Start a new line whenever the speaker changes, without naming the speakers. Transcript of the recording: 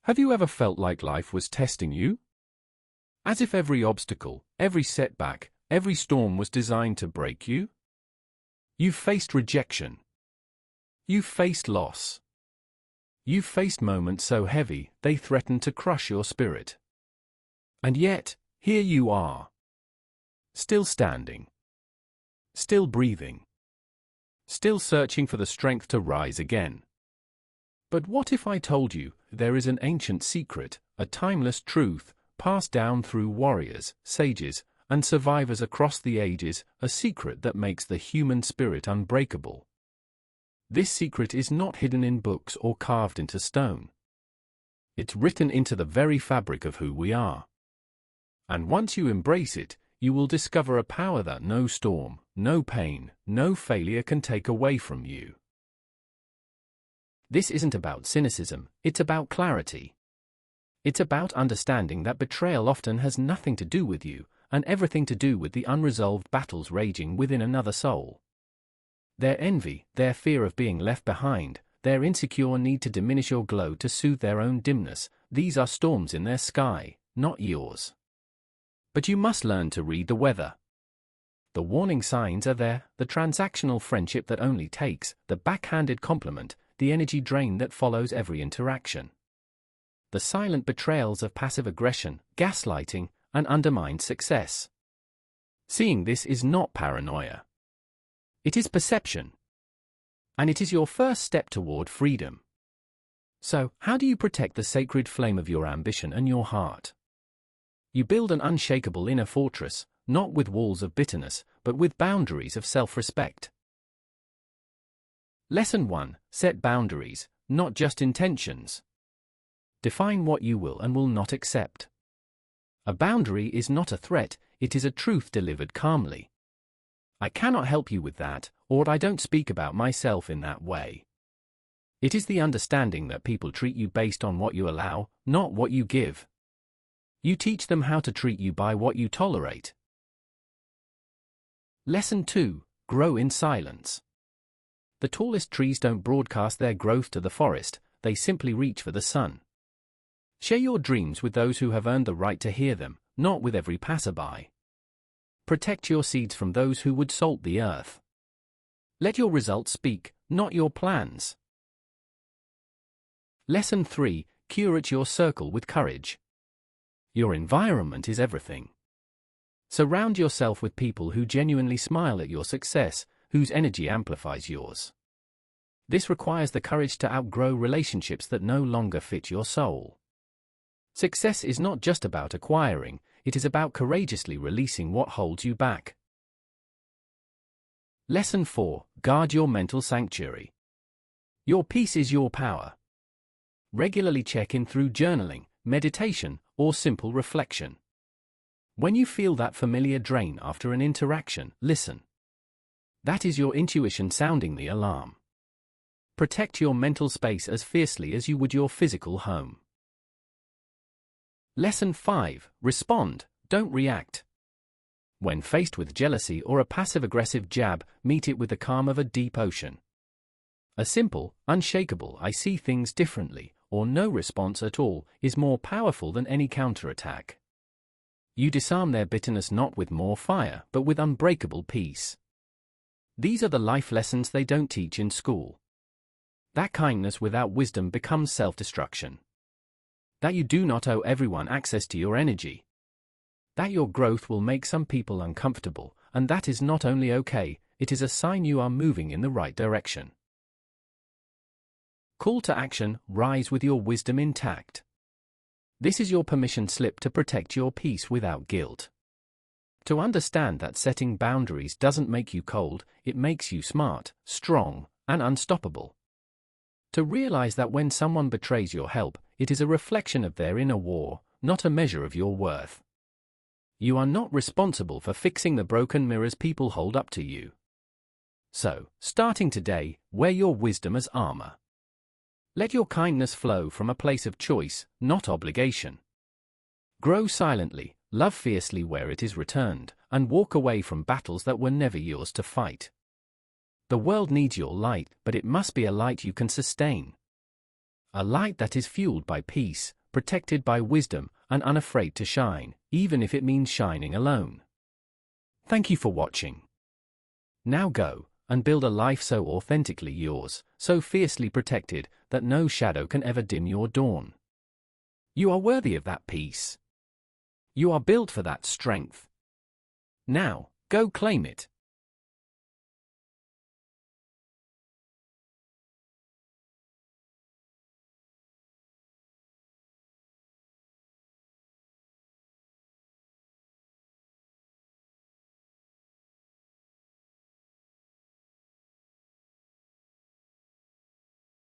Have you ever felt like life was testing you? As if every obstacle, every setback, every storm was designed to break you? You've faced rejection. You've faced loss. You've faced moments so heavy they threaten to crush your spirit. And yet, here you are. Still standing. Still breathing. Still searching for the strength to rise again. But what if I told you there is an ancient secret, a timeless truth, passed down through warriors, sages, and survivors across the ages, a secret that makes the human spirit unbreakable? This secret is not hidden in books or carved into stone. It's written into the very fabric of who we are. And once you embrace it, you will discover a power that no storm, no pain, no failure can take away from you. This isn't about cynicism, it's about clarity. It's about understanding that betrayal often has nothing to do with you, and everything to do with the unresolved battles raging within another soul. Their envy, their fear of being left behind, their insecure need to diminish your glow to soothe their own dimness, these are storms in their sky, not yours. But you must learn to read the weather. The warning signs are there, the transactional friendship that only takes, the backhanded compliment, the energy drain that follows every interaction. The silent betrayals of passive aggression, gaslighting, and undermined success. Seeing this is not paranoia. It is perception. And it is your first step toward freedom. So, how do you protect the sacred flame of your ambition and your heart? You build an unshakable inner fortress, not with walls of bitterness, but with boundaries of self-respect. Lesson 1. Set boundaries, not just intentions. Define what you will and will not accept. A boundary is not a threat, it is a truth delivered calmly. I cannot help you with that, or I don't speak about myself in that way. It is the understanding that people treat you based on what you allow, not what you give. You teach them how to treat you by what you tolerate. Lesson 2. Grow in silence. The tallest trees don't broadcast their growth to the forest, they simply reach for the sun. Share your dreams with those who have earned the right to hear them, not with every passerby. Protect your seeds from those who would salt the earth. Let your results speak, not your plans. Lesson 3. Curate your circle with courage. Your environment is everything. Surround yourself with people who genuinely smile at your success, whose energy amplifies yours. This requires the courage to outgrow relationships that no longer fit your soul. Success is not just about acquiring, it is about courageously releasing what holds you back. Lesson 4. Guard your mental sanctuary. Your peace is your power. Regularly check in through journaling, meditation, or simple reflection. When you feel that familiar drain after an interaction, listen. That is your intuition sounding the alarm. Protect your mental space as fiercely as you would your physical home. Lesson 5. Respond, don't react. When faced with jealousy or a passive-aggressive jab, meet it with the calm of a deep ocean. A simple, unshakable "I see things differently," or no response at all, is more powerful than any counterattack. You disarm their bitterness not with more fire, but with unbreakable peace. These are the life lessons they don't teach in school. That kindness without wisdom becomes self-destruction. That you do not owe everyone access to your energy. That your growth will make some people uncomfortable, and that is not only okay, it is a sign you are moving in the right direction. Call to action: rise with your wisdom intact. This is your permission slip to protect your peace without guilt. To understand that setting boundaries doesn't make you cold, it makes you smart, strong, and unstoppable. To realize that when someone betrays your help, it is a reflection of their inner war, not a measure of your worth. You are not responsible for fixing the broken mirrors people hold up to you. So, starting today, wear your wisdom as armor. Let your kindness flow from a place of choice, not obligation. Grow silently, love fiercely where it is returned, and walk away from battles that were never yours to fight. The world needs your light, but it must be a light you can sustain. A light that is fueled by peace, protected by wisdom, and unafraid to shine, even if it means shining alone. Thank you for watching. Now go and build a life so authentically yours, so fiercely protected, that no shadow can ever dim your dawn. You are worthy of that peace. You are built for that strength. Now, go claim it.